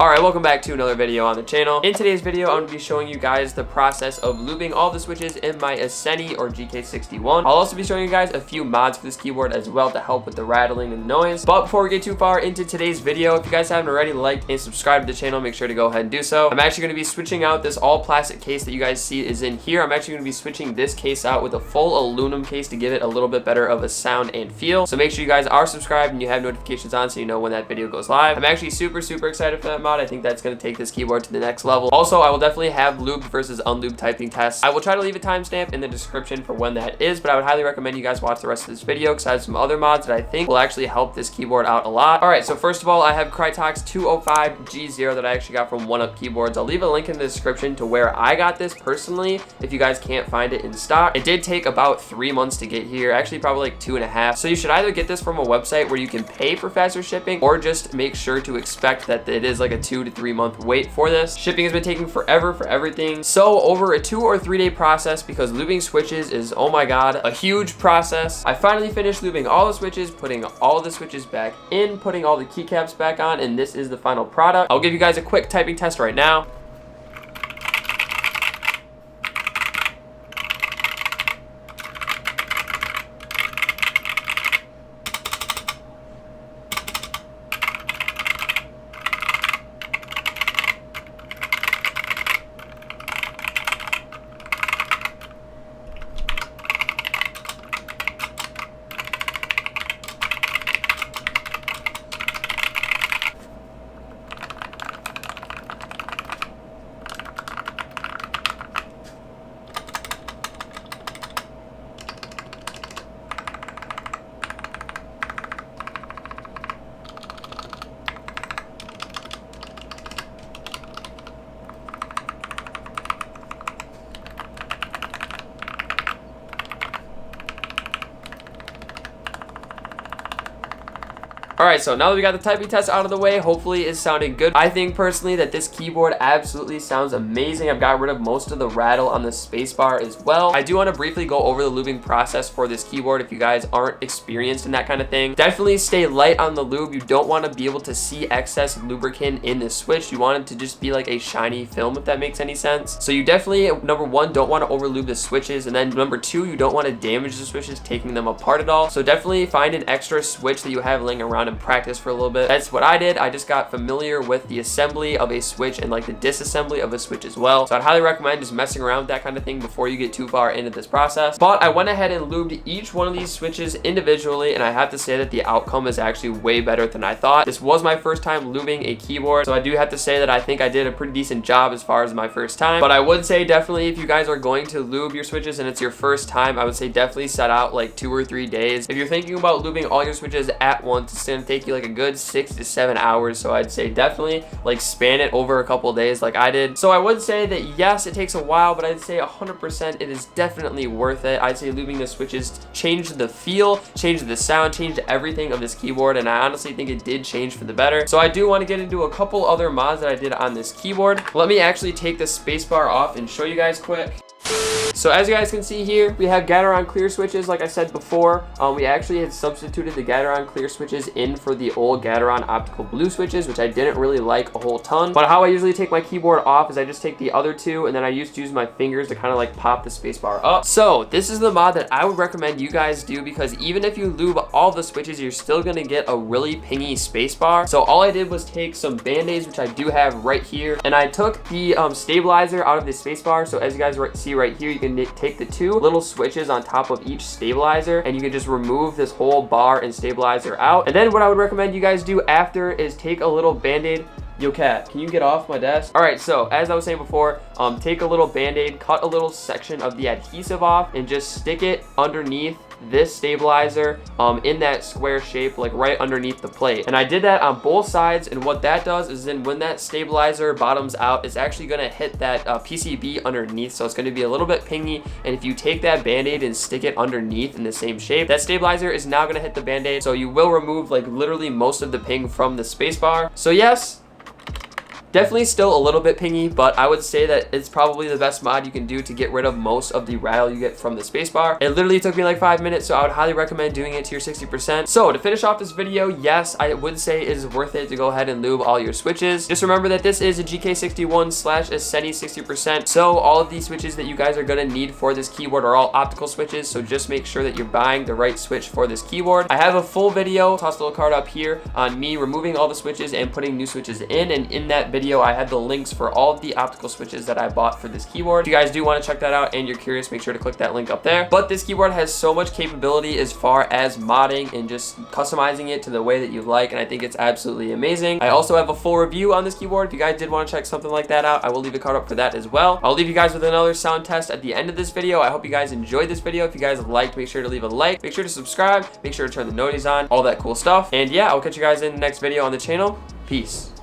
Alright, welcome back to another video on the channel. In today's video, I'm going to be showing you guys the process of lubing all the switches in my Asceni or GK61. I'll also be showing you guys a few mods for this keyboard as well to help with the rattling and noise. But before we get too far into today's video, if you guys haven't already liked and subscribed to the channel, make sure to go ahead and do so. I'm actually going to be switching out this all plastic case that you guys see is in here. I'm actually going to be switching this case out with a full aluminum case to give it a little bit better of a sound and feel. So make sure you guys are subscribed and you have notifications on so you know when that video goes live. I'm actually super excited for that mod. I think that's going to take this keyboard to the next level. Also, I will definitely have lubed versus unlubed typing tests. I will try to leave a timestamp in the description for when that is, but I would highly recommend you guys watch the rest of this video because I have some other mods that I think will actually help this keyboard out a lot. Alright, so first of all, I have Krytox 205G0 that I actually got from 1UP Keyboards. I'll leave a link in the description to where I got this personally if you guys can't find it in stock. It did take about 3 months to get here, actually probably like 2.5. So you should either get this from a website where you can pay for faster shipping or just make sure to expect that it is like a 2 to 3 month wait for this. Shipping has been taking forever for everything. So over a 2 or 3 day process, because lubing switches is, oh my god, a huge process, I finally finished lubing all the switches, putting all the switches back in, putting all the keycaps back on, and this is the final product. I'll give you guys a quick typing test right now. Alright, so now that we got the typing test out of the way, hopefully it's sounding good. I think personally that this keyboard absolutely sounds amazing. I've got rid of most of the rattle on the spacebar as well. I do want to briefly go over the lubing process for this keyboard if you guys aren't experienced in that kind of thing. Definitely stay light on the lube. You don't want to be able to see excess lubricant in the switch. You want it to just be like a shiny film, if that makes any sense. So you definitely, number one, don't want to over lube the switches, and then number two, you don't want to damage the switches taking them apart at all. So definitely find an extra switch that you have laying around and practice for a little bit. That's what I did. I just got familiar with the assembly of a switch and like the disassembly of a switch as well. So I'd highly recommend just messing around with that kind of thing before you get too far into this process. But I went ahead and lubed each one of these switches individually, and I have to say that the outcome is actually way better than I thought. This was my first time lubing a keyboard, so I do have to say that I think I did a pretty decent job as far as my first time. But I would say definitely if you guys are going to lube your switches and it's your first time, I would say definitely set out like 2 or 3 days. If you're thinking about lubing all your switches at once, it's going to take you like a good 6 to 7 hours. So I'd say definitely like span it over a couple days like I did. So I would say that yes, it takes a while, but I'd say 100% it is definitely worth it. I'd say lubing the switches changed the feel, changed the sound, changed everything of this keyboard, and I honestly think it did change for the better. So I do want to get into a couple other mods that I did on this keyboard. Let me actually take the spacebar off and show you guys quick. So as you guys can see here, we have Gateron clear switches. Like I said before, we actually had substituted the Gateron clear switches in for the old Gateron optical blue switches, which I didn't really like a whole ton. But how I usually take my keyboard off is I just take the other two, and then I used to use my fingers to kind of like pop the spacebar up. So this is the mod that I would recommend you guys do, because even if you lube all the switches, you're still gonna get a really pingy spacebar. So all I did was take some band-aids, which I do have right here, and I took the stabilizer out of the spacebar. So as you guys see right here, you can take the 2 little switches on top of each stabilizer, and you can just remove this whole bar and stabilizer out. And then what I would recommend you guys do after is take a little band-aid. Yo, cat, can you get off my desk? All right, so as I was saying before, take a little band-aid, cut a little section of the adhesive off, and just stick it underneath this stabilizer in that square shape, like right underneath the plate. And I did that on both sides, and what that does is then when that stabilizer bottoms out, it's actually going to hit that PCB underneath, so it's going to be a little bit pingy. And if you take that band-aid and stick it underneath in the same shape, that stabilizer is now going to hit the band-aid, so you will remove like literally most of the ping from the spacebar. So yes, Definitely still a little bit pingy, but I would say that it's probably the best mod you can do to get rid of most of the rattle you get from the spacebar. It literally took me like 5 minutes, so I would highly recommend doing it to your 60%. So to finish off this video, yes, I would say it is worth it to go ahead and lube all your switches. Just remember that this is a GK61/Asceni 60%, so all of these switches that you guys are gonna need for this keyboard are all optical switches, so just make sure that you're buying the right switch for this keyboard. I have a full video, toss a little card up here, on me removing all the switches and putting new switches in, and in that video I had the links for all of the optical switches that I bought for this keyboard. If you guys do want to check that out and you're curious, make sure to click that link up there. But this keyboard has so much capability as far as modding and just customizing it to the way that you like, and I think it's absolutely amazing. I also have a full review on this keyboard. If you guys did want to check something like that out, I will leave a card up for that as well. I'll leave you guys with another sound test at the end of this video. I hope you guys enjoyed this video. If you guys liked, make sure to leave a like, make sure to subscribe, make sure to turn the notifications on, all that cool stuff. And yeah, I'll catch you guys in the next video on the channel. Peace.